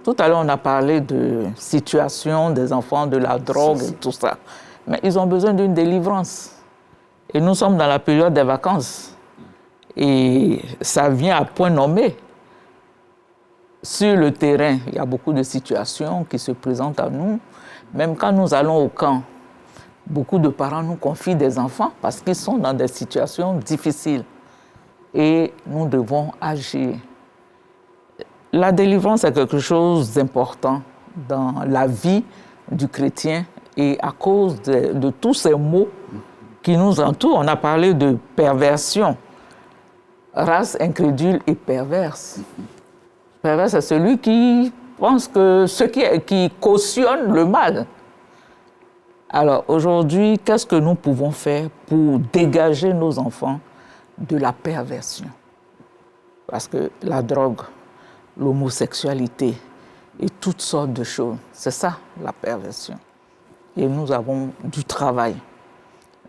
Tout à l'heure, on a parlé de situation des enfants, de la drogue et tout ça. Mais ils ont besoin d'une délivrance. Et nous sommes dans la période des vacances. Et ça vient à point nommé. Sur le terrain, il y a beaucoup de situations qui se présentent à nous. Même quand nous allons au camp, beaucoup de parents nous confient des enfants parce qu'ils sont dans des situations difficiles. Et nous devons agir. La délivrance est quelque chose d'important dans la vie du chrétien et à cause de tous ces mots qui nous entourent. On a parlé de perversion, race incrédule et perverse. Perverse, c'est celui qui pense que qui cautionne le mal. Alors aujourd'hui, qu'est-ce que nous pouvons faire pour dégager nos enfants de la perversion? Parce que la drogue, l'homosexualité et toutes sortes de choses, c'est ça la perversion. Et nous avons du travail.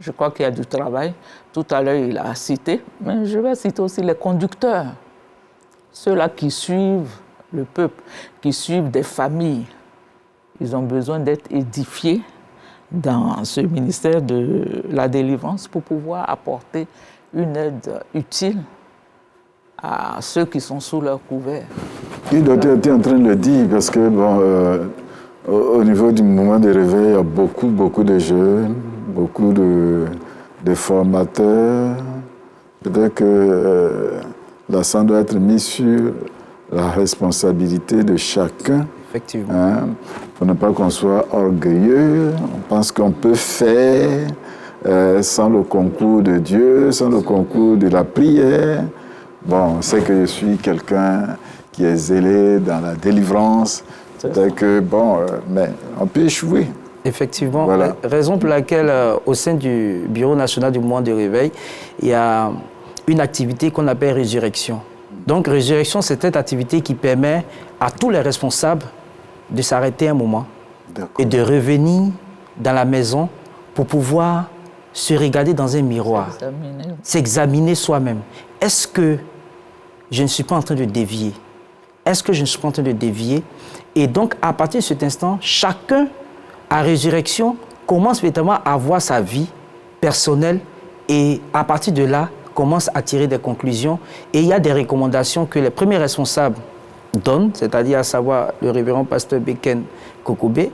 Je crois qu'il y a du travail. Tout à l'heure, il a cité, mais je vais citer aussi les conducteurs, ceux-là qui suivent le peuple, qui suivent des familles. Ils ont besoin d'être édifiés dans ce ministère de la délivrance pour pouvoir apporter une aide utile à ceux qui sont sous leur couvert. Oui, docteur était en train de le dire, parce que au niveau du mouvement de réveil, il y a beaucoup de jeunes, beaucoup de formateurs. Peut-être que l'accent doit être mis sur la responsabilité de chacun. Effectivement. Hein, pour ne pas qu'on soit orgueilleux. On pense qu'on peut faire sans le concours de Dieu, sans le concours de la prière. Bon, on sait que je suis quelqu'un qui est zélé dans la délivrance. C'est-à-dire que, mais on peut échouer. Effectivement, Voilà. Raison pour laquelle au sein du Bureau national du mouvement de réveil, il y a une activité qu'on appelle Résurrection. Donc Résurrection, c'est cette activité qui permet à tous les responsables de s'arrêter un moment et de revenir dans la maison pour pouvoir se regarder dans un miroir, s'examiner soi-même. Est-ce que je ne suis pas en train de dévier? Est-ce que je ne suis pas en train de dévier? Et donc, à partir de cet instant, chacun, à Résurrection, commence véritablement à voir sa vie personnelle et à partir de là, commence à tirer des conclusions. Et il y a des recommandations que les premiers responsables donnent, c'est-à-dire à savoir le révérend pasteur Beken Kokobé,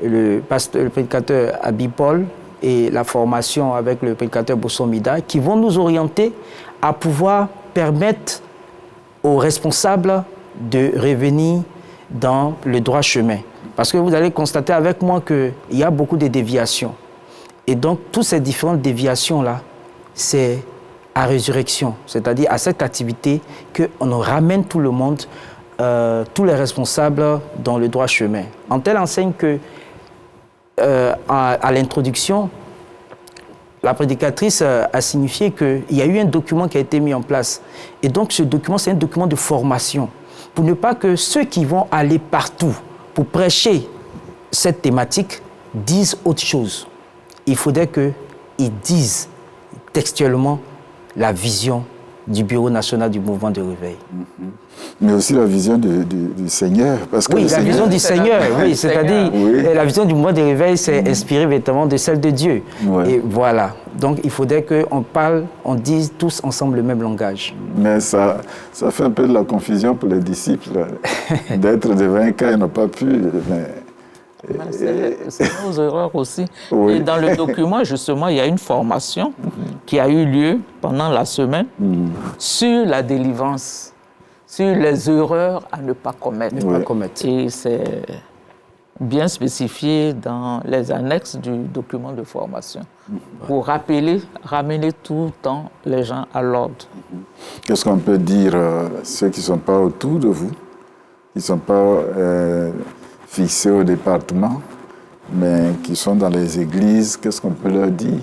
le prédicateur Abi Paul et la formation avec le prédicateur Bossomida, qui vont nous orienter à pouvoir permettre aux responsables de revenir dans le droit chemin. Parce que vous allez constater avec moi qu'il y a beaucoup de déviations. Et donc, toutes ces différentes déviations-là, c'est à résurrection, c'est-à-dire à cette activité qu'on ramène tout le monde, tous les responsables dans le droit chemin. En telle enseigne que, à l'introduction, la prédicatrice a signifié qu'il y a eu un document qui a été mis en place. Et donc, ce document, c'est un document de formation. Pour ne pas que ceux qui vont aller partout pour prêcher cette thématique disent autre chose. Il faudrait qu'ils disent textuellement la vision du Bureau national du mouvement de réveil. Mais aussi la vision du Seigneur. Parce que oui, la vision du Seigneur, oui, c'est-à-dire la vision du mouvement de réveil, c'est inspiré véritablement de celle de Dieu. Ouais. Et voilà. Donc il faudrait qu'on parle, on dise tous ensemble le même langage. Mais ça fait un peu de la confusion pour les disciples d'être devant un cas, ils n'ont pas pu. C'est nos erreurs aussi. Oui. Et dans le document, justement, il y a une formation qui a eu lieu pendant la semaine sur la délivrance, sur les erreurs à ne pas commettre. Et c'est bien spécifié dans les annexes du document de formation pour ramener tout le temps les gens à l'ordre. Qu'est-ce qu'on peut dire à ceux qui ne sont pas autour de vous, qui ne sont pas fixés au département, mais qui sont dans les églises, qu'est-ce qu'on peut leur dire?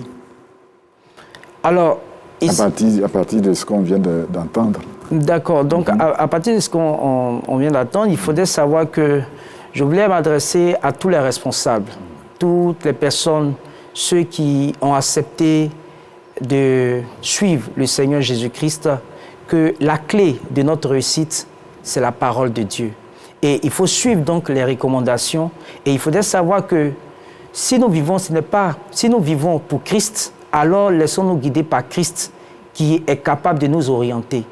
Alors, à partir de ce qu'on vient d'entendre. D'accord. Donc, à partir de ce qu'on vient d'entendre, il faudrait savoir que je voulais m'adresser à tous les responsables, toutes les personnes, ceux qui ont accepté de suivre le Seigneur Jésus-Christ, que la clé de notre réussite, c'est la parole de Dieu. Et il faut suivre donc les recommandations. Et il faudrait savoir que si nous vivons pour Christ, alors laissons-nous guider par Christ qui est capable de nous orienter.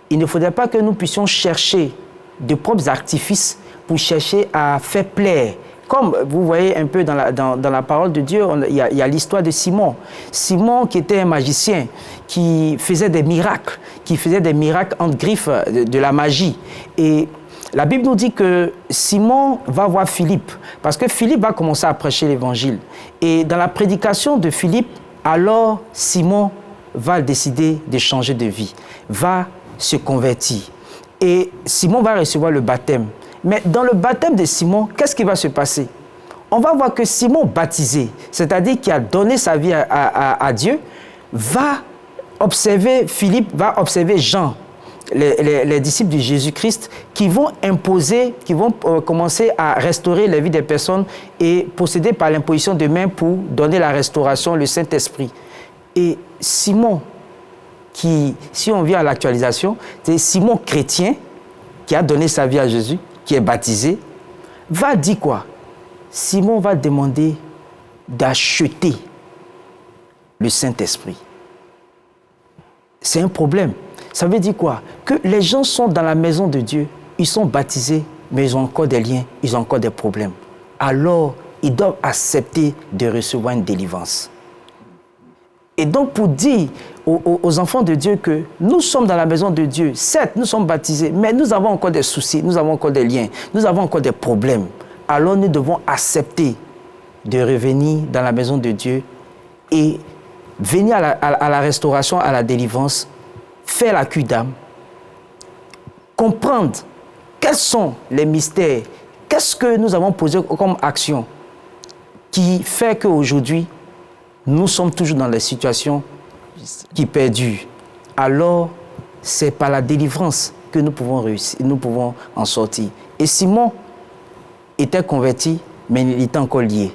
Il ne faudrait pas que nous puissions chercher de propres artifices pour chercher à faire plaire. Comme vous voyez un peu dans la parole de Dieu, il y a l'histoire de Simon. Simon qui était un magicien, qui faisait des miracles entre griffes de la magie. Et la Bible nous dit que Simon va voir Philippe, parce que Philippe va commencer à prêcher l'évangile. Et dans la prédication de Philippe, alors Simon va décider de changer de vie, va se convertir. Et Simon va recevoir le baptême. Mais dans le baptême de Simon, qu'est-ce qui va se passer? On va voir que Simon baptisé, c'est-à-dire qui a donné sa vie à Dieu, va observer Philippe, va observer Jean, les disciples de Jésus-Christ, qui vont commencer à restaurer la vie des personnes et procéder par l'imposition de mains pour donner la restauration, le Saint-Esprit. Et Simon, si on vient à l'actualisation, c'est Simon chrétien qui a donné sa vie à Jésus, qui est baptisé, va dire quoi? Simon va demander d'acheter le Saint-Esprit. C'est un problème. Ça veut dire quoi? Que les gens sont dans la maison de Dieu, ils sont baptisés, mais ils ont encore des liens, ils ont encore des problèmes. Alors, ils doivent accepter de recevoir une délivrance. Et donc, pour dire aux enfants de Dieu que nous sommes dans la maison de Dieu, certes, nous sommes baptisés, mais nous avons encore des soucis, nous avons encore des liens, nous avons encore des problèmes. Alors, nous devons accepter de revenir dans la maison de Dieu et venir à la restauration, à la délivrance, faire la cure d'âme, comprendre quels sont les mystères, qu'est-ce que nous avons posé comme action qui fait qu'aujourd'hui, nous sommes toujours dans les situations qui perdurent. Alors, c'est par la délivrance que nous pouvons réussir, nous pouvons en sortir. Et Simon était converti, mais il était encore lié.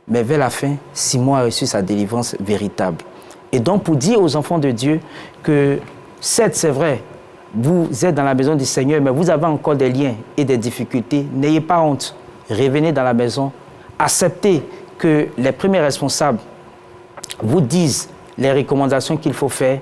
Mais vers la fin, Simon a reçu sa délivrance véritable. Et donc, pour dire aux enfants de Dieu que, certes, c'est vrai, vous êtes dans la maison du Seigneur, mais vous avez encore des liens et des difficultés, n'ayez pas honte. Revenez dans la maison, acceptez que les premiers responsables vous disent les recommandations qu'il faut faire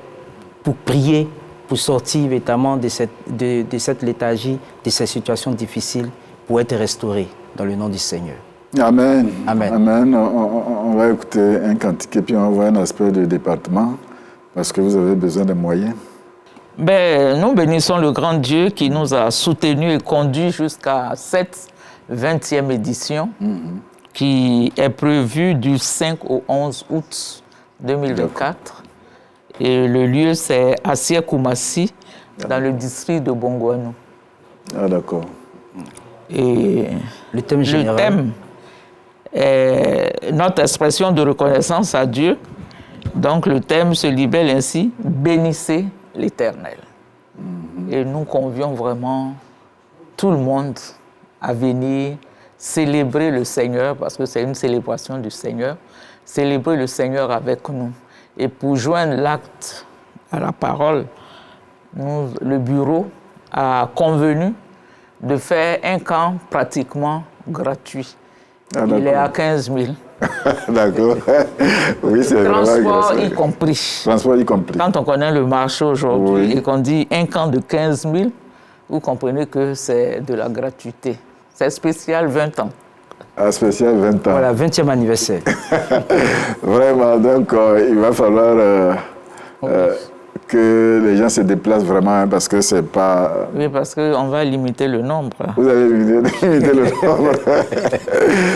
pour prier, pour sortir véritablement de cette léthargie, de ces situations difficiles, pour être restaurés dans le nom du Seigneur. Amen. Amen. Amen. On va écouter un cantique et puis on va voir un aspect de département parce que vous avez besoin de moyens. Ben, nous bénissons le grand Dieu qui nous a soutenus et conduits jusqu'à cette 20e édition qui est prévue du 5 au 11 août 2024. Et le lieu, c'est Assia Koumassi, dans le district de Bongouanou. Ah, d'accord. Et le thème général est notre expression de reconnaissance à Dieu. Donc le thème se libelle ainsi, bénissez l'Éternel. Et nous convions vraiment tout le monde à venir célébrer le Seigneur, parce que c'est une célébration du Seigneur, célébrer le Seigneur avec nous. Et pour joindre l'acte à la parole, le bureau a convenu de faire un camp pratiquement gratuit. Il est à 15 000. D'accord. Oui, c'est vraiment Transport y compris. Transport y compris. Quand on connaît le marché aujourd'hui Oui. et qu'on dit un camp de 15 000, vous comprenez que c'est de la gratuité. C'est spécial 20 ans. Un spécial 20 ans. Voilà, 20e anniversaire. Vraiment, donc il va falloir que les gens se déplacent vraiment hein, parce que c'est pas... Oui, parce qu'on va limiter le nombre. Vous avez limité le nombre.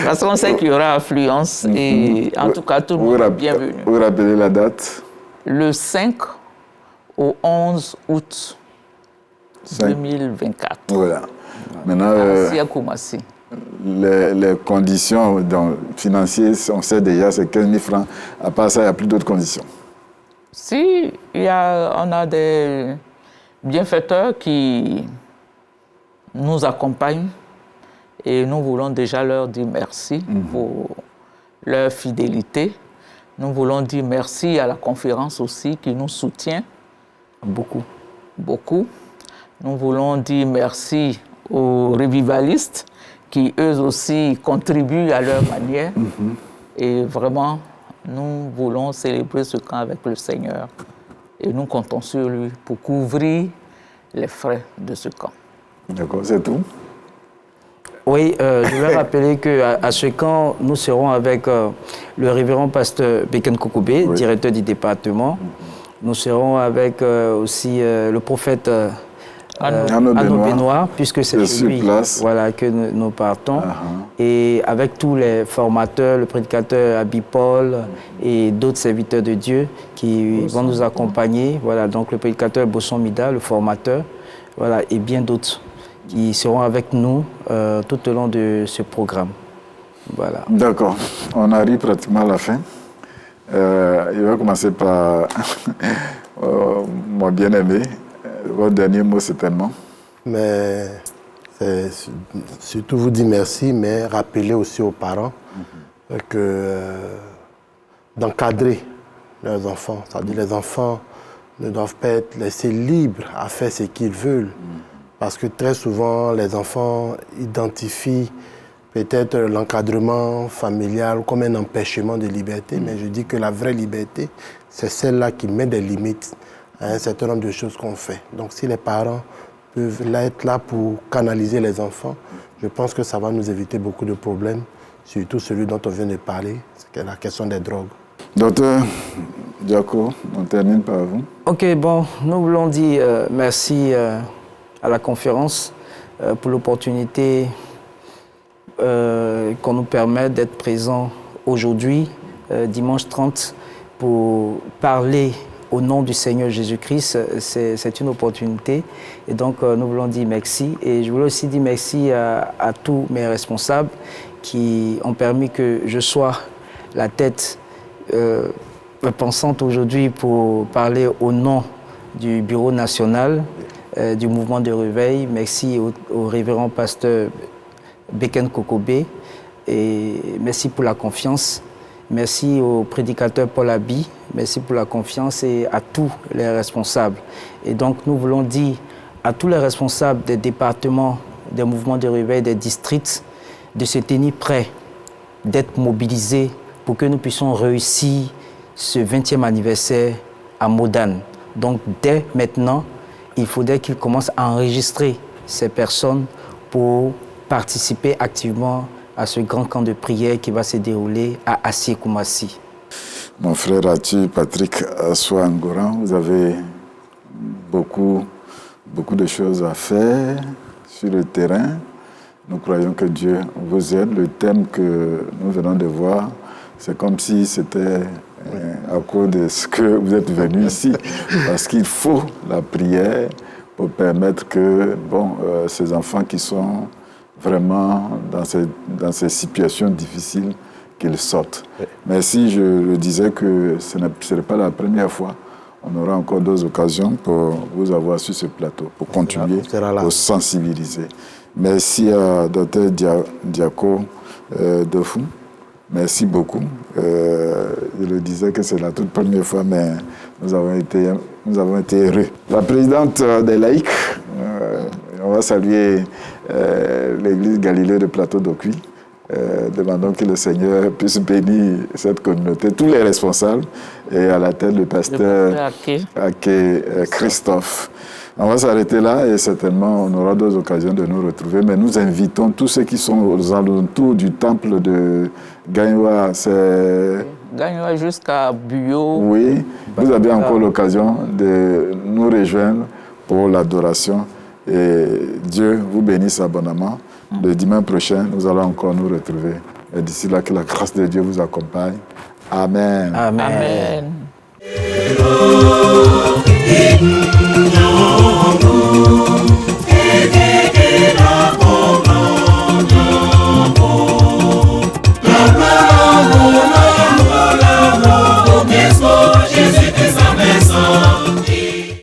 Parce qu'on sait qu'il y aura affluence et en tout cas, tout le monde est bienvenu. Vous rappelez la date? Le 5 au 11 août 2024. Voilà. Maintenant, À Koumassi. les conditions donc, financières, on sait déjà, c'est 15 000 francs. À part ça, il n'y a plus d'autres conditions. Si, on a des bienfaiteurs qui nous accompagnent et nous voulons déjà leur dire merci pour leur fidélité. Nous voulons dire merci à la conférence aussi qui nous soutient Beaucoup. beaucoup. Nous voulons dire merci aux revivalistes qui eux aussi contribuent à leur manière. Et vraiment, nous voulons célébrer ce camp avec le Seigneur et nous comptons sur lui pour couvrir les frais de ce camp. D'accord, c'est tout. Oui, je vais rappeler qu'à ce camp, nous serons avec le révérend pasteur Beken Kokoubé, directeur du département. Nous serons avec aussi le prophète Arnaud Benoît, puisque c'est chez lui voilà, que nous partons. Et avec tous les formateurs, le prédicateur Abi Paul et d'autres serviteurs de Dieu qui vont nous accompagner. Voilà, donc le prédicateur Bosson Mida, le formateur, voilà, et bien d'autres qui seront avec nous tout au long de ce programme. Voilà. D'accord. On arrive pratiquement à la fin. Il va commencer par mon bien-aimé. Votre dernier mot, certainement. Mais c'est surtout vous dire merci, mais rappeler aussi aux parents que d'encadrer leurs enfants. C'est-à-dire les enfants ne doivent pas être laissés libres à faire ce qu'ils veulent. Parce que très souvent, les enfants identifient peut-être l'encadrement familial comme un empêchement de liberté, mais je dis que la vraie liberté, c'est celle-là qui met des limites à un certain nombre de choses qu'on fait. Donc si les parents peuvent être là pour canaliser les enfants, je pense que ça va nous éviter beaucoup de problèmes, surtout celui dont on vient de parler, c'est la question des drogues. Docteur Diako, on termine par vous. Ok, bon, nous voulons dire merci à la conférence pour l'opportunité qu'on nous permet d'être présents aujourd'hui, dimanche 30, pour parler au nom du Seigneur Jésus-Christ. C'est une opportunité. Et donc, nous voulons dire merci. Et je voulais aussi dire merci à tous mes responsables qui ont permis que je sois la tête pensante aujourd'hui pour parler au nom du Bureau national du mouvement de réveil. Merci au révérend pasteur Beken Kokobé et merci pour la confiance. Merci au prédicateur Paul Abi, merci pour la confiance et à tous les responsables. Et donc nous voulons dire à tous les responsables des départements, des mouvements de réveil, des districts, de se tenir prêts, d'être mobilisés pour que nous puissions réussir ce 20e anniversaire à Modane. Donc dès maintenant, il faudrait qu'ils commencent à enregistrer ces personnes pour participer activement à ce grand camp de prière qui va se dérouler à Assy-Koumassi. Mon frère Atu, Patrick Assoua-Ngoran, vous avez beaucoup de choses à faire sur le terrain. Nous croyons que Dieu vous aide. Le thème que nous venons de voir, c'est comme si c'était à cause de ce que vous êtes venu ici. Parce qu'il faut la prière pour permettre que ces enfants qui sont vraiment dans ces situations difficiles, qu'ils sortent. Oui. Mais si je le disais que ce n'est pas la première fois, on aura encore d'autres occasions pour vous avoir sur ce plateau, pour continuer à sensibiliser. Merci à Dr Diako Dofou. Merci beaucoup. Je le disais que c'est la toute première fois, mais nous avons été heureux. La présidente des laïcs, on va saluer l'église Galilée de Plateau d'Ocuy. Demandons que le Seigneur puisse bénir cette communauté, tous les responsables, et à la tête le pasteur Aké Christophe. On va s'arrêter là et certainement on aura d'autres occasions de nous retrouver. Mais nous invitons tous ceux qui sont aux alentours du temple de Gagnoa. Gagnoa jusqu'à Buyo. Oui, vous avez encore l'occasion de nous rejoindre pour l'adoration. Et Dieu vous bénisse abondamment. Le dimanche prochain, nous allons encore nous retrouver. Et d'ici là, que la grâce de Dieu vous accompagne. Amen. Amen. Amen.